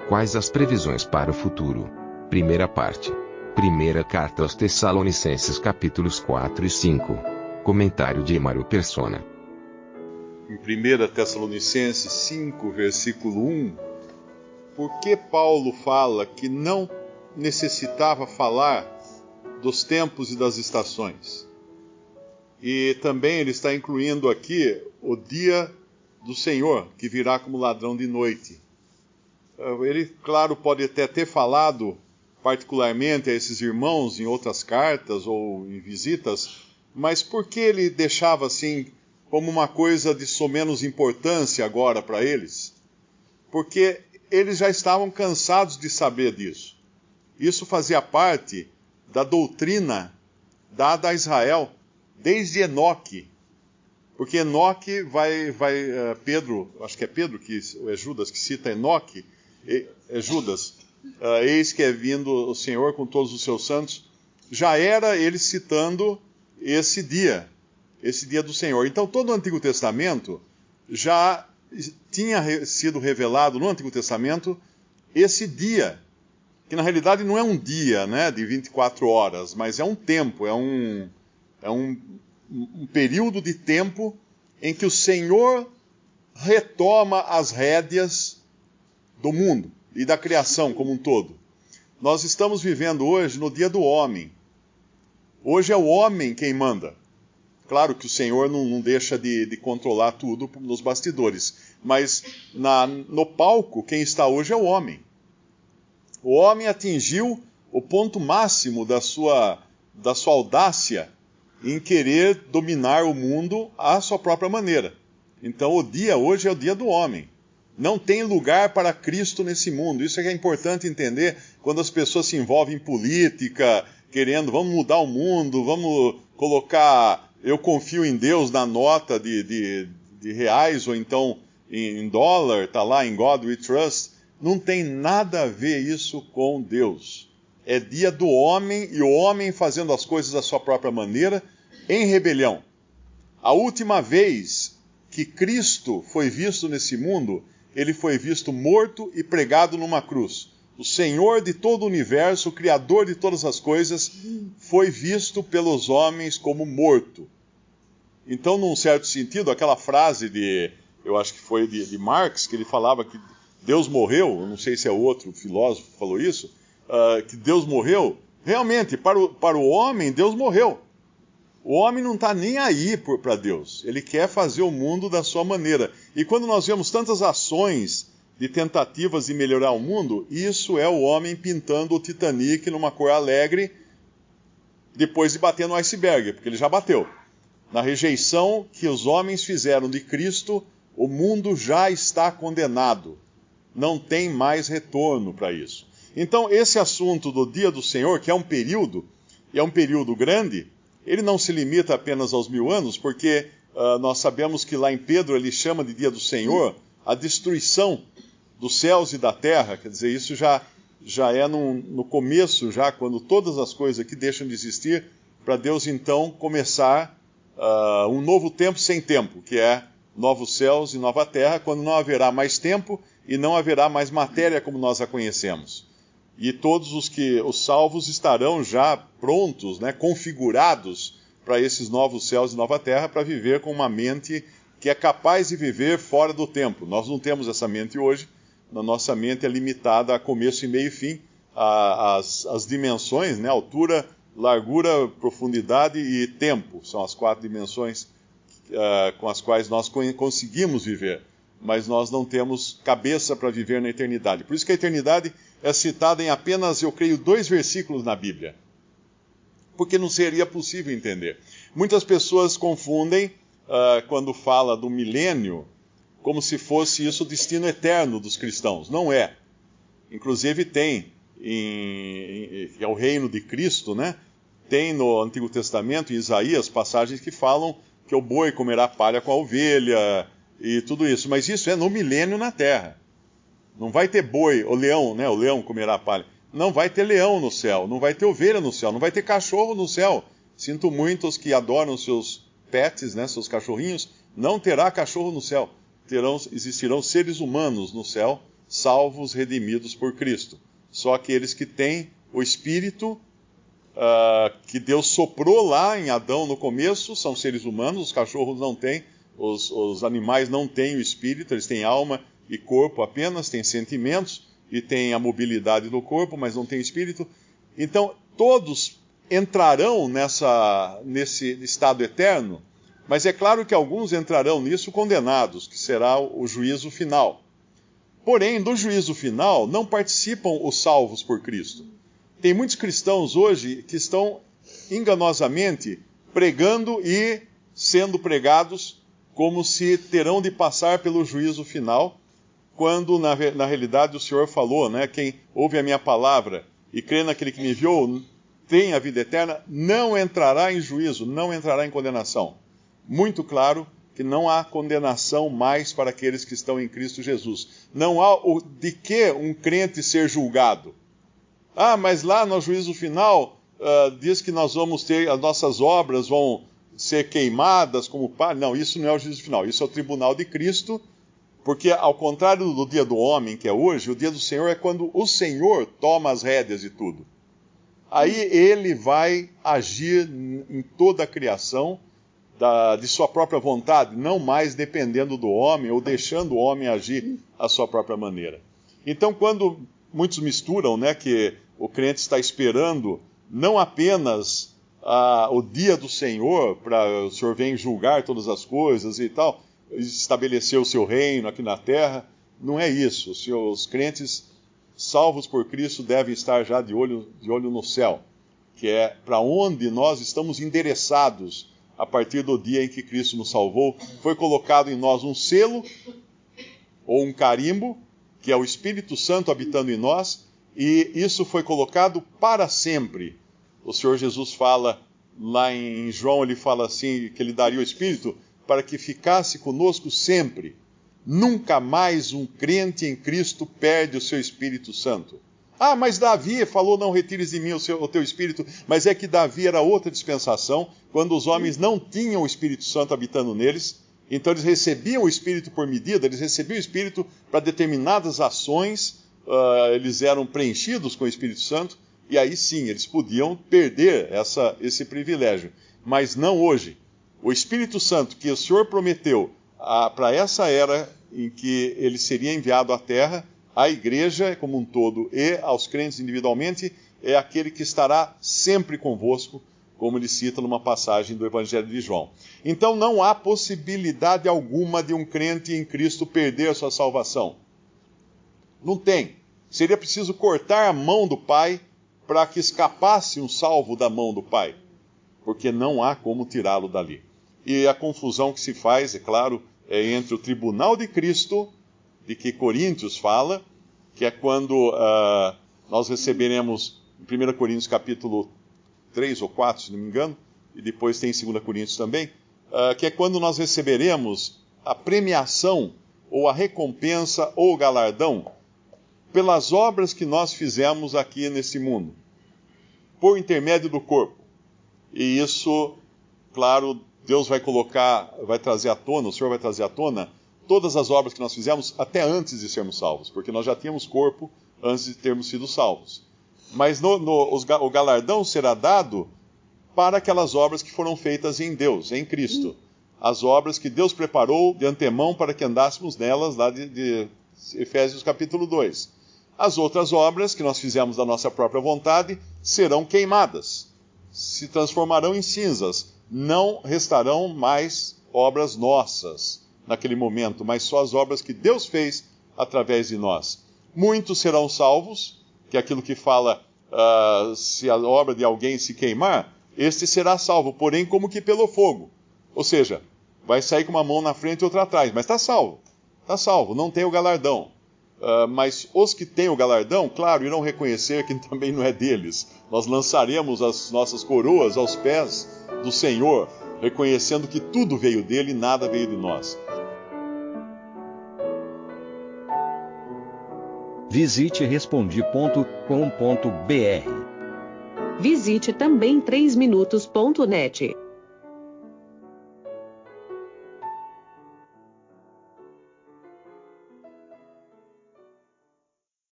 Quais as previsões para o futuro? Primeira parte. Primeira carta aos Tessalonicenses, capítulos 4 e 5. Comentário de Emaro Persona. Em 1 Tessalonicenses 5, versículo 1, por que Paulo fala que não necessitava falar dos tempos e das estações? E também ele está incluindo aqui o dia do Senhor, que virá como ladrão de noite. Ele, claro, pode até ter falado particularmente a esses irmãos em outras cartas ou em visitas, mas por que ele deixava assim como uma coisa de somenos importância agora para eles? Porque eles já estavam cansados de saber disso. Isso fazia parte da doutrina dada a Israel desde Enoque. Porque Enoque Pedro, acho que é Pedro, ou é Judas que cita Enoque, é Judas, eis que é vindo o Senhor com todos os seus santos, já era ele citando esse dia do Senhor. Então todo o Antigo Testamento já tinha sido revelado no Antigo Testamento esse dia, que na realidade não é um dia, né, de 24 horas, mas é um tempo, é um período de tempo em que o Senhor retoma as rédeas do mundo e da criação como um todo. Nós estamos vivendo hoje no dia do homem. Hoje é o homem quem manda. Claro que o Senhor não deixa de controlar tudo nos bastidores, mas no palco quem está hoje é o homem. O homem atingiu o ponto máximo da sua audácia em querer dominar o mundo à sua própria maneira. Então o dia hoje é o dia do homem. Não tem lugar para Cristo nesse mundo. Isso é que é importante entender quando as pessoas se envolvem em política, querendo, vamos mudar o mundo, vamos colocar, eu confio em Deus na nota de reais, ou então em dólar, está lá, em God we trust. Não tem nada a ver isso com Deus. É dia do homem, e o homem fazendo as coisas da sua própria maneira, em rebelião. A última vez que Cristo foi visto nesse mundo, ele foi visto morto e pregado numa cruz. O Senhor de todo o universo, o Criador de todas as coisas, foi visto pelos homens como morto. Então, num certo sentido, aquela frase eu acho que foi de Marx, que ele falava que Deus morreu, eu não sei se é outro filósofo que falou isso, que Deus morreu, realmente, para o homem, Deus morreu. O homem não está nem aí para Deus. Ele quer fazer o mundo da sua maneira. E quando nós vemos tantas ações de tentativas de melhorar o mundo, isso é o homem pintando o Titanic numa cor alegre, depois de bater no iceberg, porque ele já bateu. Na rejeição que os homens fizeram de Cristo, o mundo já está condenado. Não tem mais retorno para isso. Então, esse assunto do dia do Senhor, que é um período, e é um período grande, ele não se limita apenas aos 1000 anos, porque nós sabemos que lá em Pedro ele chama de dia do Senhor a destruição dos céus e da terra. Quer dizer, isso já é no começo, já quando todas as coisas aqui deixam de existir, para Deus então começar um novo tempo sem tempo, que é novos céus e nova terra, quando não haverá mais tempo e não haverá mais matéria como nós a conhecemos. E todos os salvos estarão já prontos, né, configurados para esses novos céus e nova terra, para viver com uma mente que é capaz de viver fora do tempo. Nós não temos essa mente hoje. A nossa mente é limitada a começo e meio e fim, as dimensões, né, altura, largura, profundidade e tempo. São as 4 dimensões com as quais nós conseguimos viver. Mas nós não temos cabeça para viver na eternidade. Por isso que a eternidade é citada em apenas, eu creio, 2 versículos na Bíblia. Porque não seria possível entender. Muitas pessoas confundem, quando fala do milênio, como se fosse isso o destino eterno dos cristãos. Não é. Inclusive tem, é o reino de Cristo, né? Tem no Antigo Testamento, em Isaías, passagens que falam que o boi comerá palha com a ovelha, e tudo isso, mas isso é no milênio na terra. Não vai ter boi, o leão, né? O leão comerá palha. Não vai ter leão no céu, não vai ter ovelha no céu, não vai ter cachorro no céu. Sinto muito os que adoram seus pets, né? Seus cachorrinhos. Não terá cachorro no céu. Existirão seres humanos no céu, salvos, redimidos por Cristo. Só aqueles que têm o Espírito que Deus soprou lá em Adão no começo, são seres humanos, os cachorros não têm, os animais não têm o Espírito, eles têm alma e corpo apenas, têm sentimentos e têm a mobilidade do corpo, mas não têm Espírito. Então, todos entrarão nesse estado eterno, mas é claro que alguns entrarão nisso condenados, que será o juízo final. Porém, do juízo final não participam os salvos por Cristo. Tem muitos cristãos hoje que estão enganosamente pregando e sendo pregados como se terão de passar pelo juízo final, quando na realidade o Senhor falou, né, quem ouve a minha palavra e crê naquele que me enviou, tem a vida eterna, não entrará em juízo, não entrará em condenação. Muito claro que não há condenação mais para aqueles que estão em Cristo Jesus. Não há de que um crente ser julgado. Mas lá no juízo final, diz que nós vamos ter, as nossas obras vão ser queimadas como palha. Não, isso não é o juízo final, isso é o tribunal de Cristo, porque ao contrário do dia do homem, que é hoje, o dia do Senhor é quando o Senhor toma as rédeas de tudo. Aí ele vai agir em toda a criação, de sua própria vontade, não mais dependendo do homem ou deixando o homem agir à sua própria maneira. Então, quando muitos misturam, né, que o crente está esperando não apenas o dia do Senhor, para o Senhor vir julgar todas as coisas e tal, estabelecer o seu reino aqui na terra, não é isso. Os crentes salvos por Cristo devem estar já de olho no céu, que é para onde nós estamos endereçados a partir do dia em que Cristo nos salvou. Foi colocado em nós um selo, ou um carimbo, que é o Espírito Santo habitando em nós, e isso foi colocado para sempre. O Senhor Jesus fala, lá em João, ele fala assim, que ele daria o Espírito para que ficasse conosco sempre. Nunca mais um crente em Cristo perde o seu Espírito Santo. Mas Davi falou, não retires de mim o teu Espírito, mas é que Davi era outra dispensação, quando os homens não tinham o Espírito Santo habitando neles, então eles recebiam o Espírito por medida, eles recebiam o Espírito para determinadas ações, eles eram preenchidos com o Espírito Santo, e aí sim, eles podiam perder esse privilégio, mas não hoje. O Espírito Santo que o Senhor prometeu para essa era em que ele seria enviado à terra, à igreja como um todo e aos crentes individualmente, é aquele que estará sempre convosco, como ele cita numa passagem do Evangelho de João. Então não há possibilidade alguma de um crente em Cristo perder a sua salvação. Não tem. Seria preciso cortar a mão do Pai para que escapasse um salvo da mão do Pai, porque não há como tirá-lo dali. E a confusão que se faz, é claro, é entre o tribunal de Cristo, de que Coríntios fala, que é quando nós receberemos, em 1 Coríntios capítulo 3 ou 4, se não me engano, e depois tem em 2 Coríntios também, que é quando nós receberemos a premiação, ou a recompensa, ou o galardão, pelas obras que nós fizemos aqui nesse mundo, por intermédio do corpo. E isso, claro, Deus vai trazer à tona, o Senhor vai trazer à tona, todas as obras que nós fizemos até antes de sermos salvos, porque nós já tínhamos corpo antes de termos sido salvos. Mas o galardão será dado para aquelas obras que foram feitas em Deus, em Cristo. As obras que Deus preparou de antemão para que andássemos nelas, lá de Efésios capítulo 2. As outras obras que nós fizemos da nossa própria vontade serão queimadas, se transformarão em cinzas. Não restarão mais obras nossas naquele momento, mas só as obras que Deus fez através de nós. Muitos serão salvos, que é aquilo que fala, se a obra de alguém se queimar, este será salvo, porém como que pelo fogo. Ou seja, vai sair com uma mão na frente e outra atrás, mas está salvo, não tem o galardão. Mas os que têm o galardão, claro, irão reconhecer que também não é deles. Nós lançaremos as nossas coroas aos pés do Senhor, reconhecendo que tudo veio dele e nada veio de nós. Visite Respondi.com.br. Visite também 3minutos.net.